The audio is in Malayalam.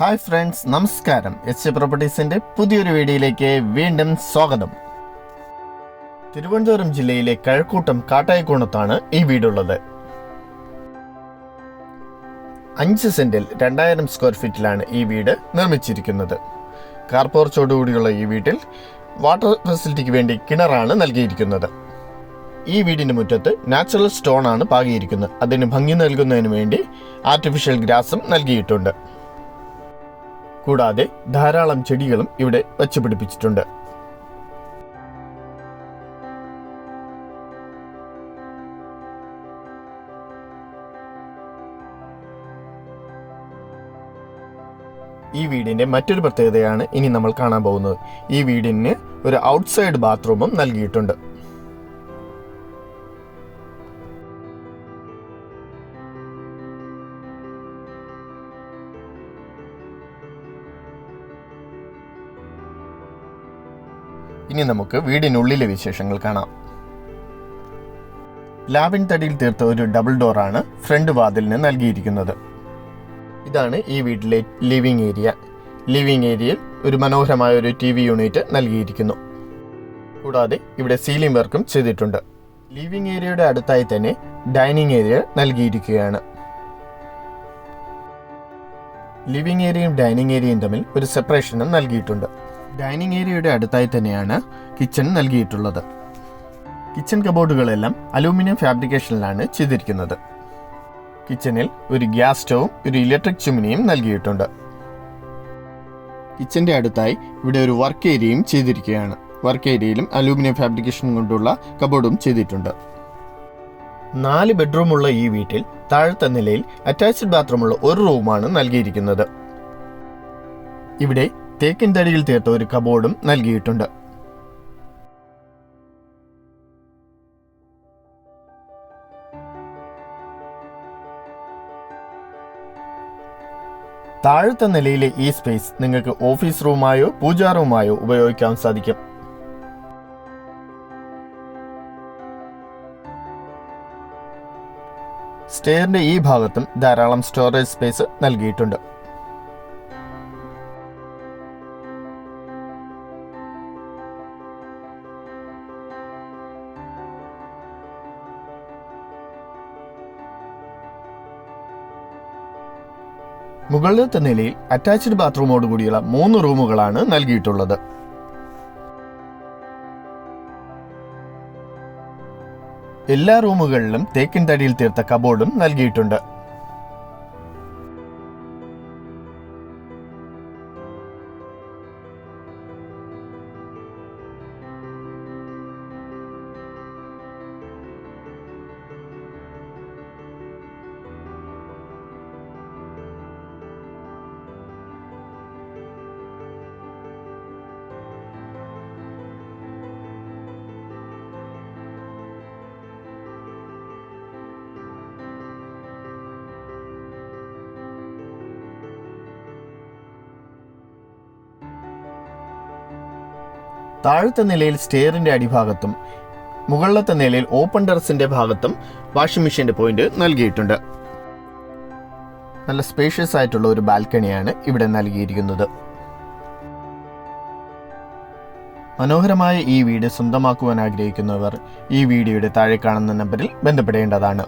ഹായ് ഫ്രണ്ട്സ്, നമസ്കാരം. എച്ച് പ്രോപ്പർട്ടീസിൻ്റെ പുതിയൊരു വീഡിയോയിലേക്ക് വീണ്ടും സ്വാഗതം. തിരുവനന്തപുരം ജില്ലയിലെ കഴക്കൂട്ടം കാട്ടായിക്കോണത്താണ് ഈ വീടുള്ളത്. 5 സെന്റിൽ 2000 സ്ക്വയർ ഫീറ്റിലാണ് ഈ വീട് നിർമ്മിച്ചിരിക്കുന്നത്. കാർ പോർച്ചോടുകൂടിയുള്ള ഈ വീട്ടിൽ വാട്ടർ ഫെസിലിറ്റിക്ക് വേണ്ടി കിണറാണ് നൽകിയിരിക്കുന്നത്. ഈ വീടിന് മുറ്റത്ത് നാച്ചുറൽ സ്റ്റോൺ ആണ് പാകിയിരിക്കുന്നത്. അതിന് ഭംഗി നൽകുന്നതിന് വേണ്ടി ആർട്ടിഫിഷ്യൽ ഗ്രാസും നൽകിയിട്ടുണ്ട്. കൂടാതെ ധാരാളം ചെടികളും ഇവിടെ വച്ചുപിടിപ്പിച്ചിട്ടുണ്ട്. ഈ വീടിന്റെ മറ്റൊരു പ്രത്യേകതയാണ് ഇനി നമ്മൾ കാണാൻ പോകുന്നത്. ഈ വീടിന് ഒരു ഔട്ട്സൈഡ് ബാത്റൂമും നൽകിയിട്ടുണ്ട്. ഇനി നമുക്ക് വീടിനുള്ളിലെ വിശേഷങ്ങൾ കാണാം. ലാവിൻ തടിയിൽ തീർത്ത ഒരു ഡബിൾ ഡോറാണ് ഫ്രണ്ട് വാതിലിന് നൽകിയിരിക്കുന്നത്. ഇതാണ് ഈ വീട്ടിലെ ലിവിംഗ് ഏരിയ. ലിവിംഗ് ഏരിയയിൽ ഒരു മനോഹരമായ ഒരു TV യൂണിറ്റ് നൽകിയിരിക്കുന്നു. കൂടാതെ ഇവിടെ സീലിംഗ് വർക്കും ചെയ്തിട്ടുണ്ട്. ലിവിംഗ് ഏരിയയുടെ അടുത്തായി തന്നെ ഡൈനിങ് ഏരിയ നൽകിയിരിക്കുകയാണ്. ലിവിംഗ് ഏരിയയും ഡൈനിങ് ഏരിയയും തമ്മിൽ ഒരു സെപ്പറേഷനും നൽകിയിട്ടുണ്ട്. ഡൈനിങ് ഏരിയയുടെ അടുത്തായി തന്നെയാണ് കിച്ചൺ നൽകിയിട്ടുള്ളത്. കിച്ചൺ കബോർഡുകളെല്ലാം അലൂമിനിയം ഫാബ്രിക്കേഷനിലാണ് ചെയ്തിരിക്കുന്നത്. കിച്ചണിൽ ഒരു ഗ്യാസ് സ്റ്റവും ഒരു ഇലക്ട്രിക് ചിമ്മിനിയും നൽകിയിട്ടുണ്ട്. കിച്ചന്റെ അടുത്തായി ഇവിടെ ഒരു വർക്ക് ഏരിയയും ചെയ്തിരിക്കുകയാണ്. വർക്ക് ഏരിയയിലും അലൂമിനിയം ഫാബ്രിക്കേഷൻ കൊണ്ടുള്ള കബോർഡും ചെയ്തിട്ടുണ്ട്. 4 ബെഡ്റൂമുള്ള ഈ വീട്ടിൽ താഴത്തെ നിലയിൽ അറ്റാച്ച്ഡ് ബാത്റൂമുള്ള ഒരു റൂമാണ് നൽകിയിരിക്കുന്നത്. ഇവിടെ തേക്കിൻ തടിയിൽ തീർത്ത ഒരു കബോർഡും നൽകിയിട്ടുണ്ട്. താഴത്തെ നിലയിലെ ഈ സ്പേസ് നിങ്ങൾക്ക് ഓഫീസ് റൂമായോ പൂജാ റൂമായോ ഉപയോഗിക്കാൻ സാധിക്കും. സ്റ്റെയറിന്റെ ഈ ഭാഗത്തും ധാരാളം സ്റ്റോറേജ് സ്പേസ് നൽകിയിട്ടുണ്ട്. മുകളിലത്തെ നിലയിൽ അറ്റാച്ച്ഡ് ബാത്റൂമോട് കൂടിയുള്ള 3 റൂമുകളാണ് നൽകിയിട്ടുള്ളത്. എല്ലാ റൂമുകളിലും തേക്കിൻ തടിയിൽ തീർത്ത കബോർഡും നൽകിയിട്ടുണ്ട്. താഴത്തെ നിലയിൽ സ്റ്റെയറിന്റെ അടിഭാഗത്തും മുകളിലത്തെ നിലയിൽ ഓപ്പൺ ടെറസിന്റെ ഭാഗത്തും വാഷിംഗ് മെഷീന്റെ പോയിന്റ് നൽകിയിട്ടുണ്ട്. നല്ല സ്പേഷ്യസ് ആയിട്ടുള്ള ഒരു ബാൽക്കണിയാണ് ഇവിടെ നൽകിയിരിക്കുന്നത്. മനോഹരമായ ഈ വീട് സ്വന്തമാക്കുവാൻ ആഗ്രഹിക്കുന്നവർ ഈ വീഡിയോയുടെ താഴെ കാണുന്ന നമ്പറിൽ ബന്ധപ്പെടേണ്ടതാണ്.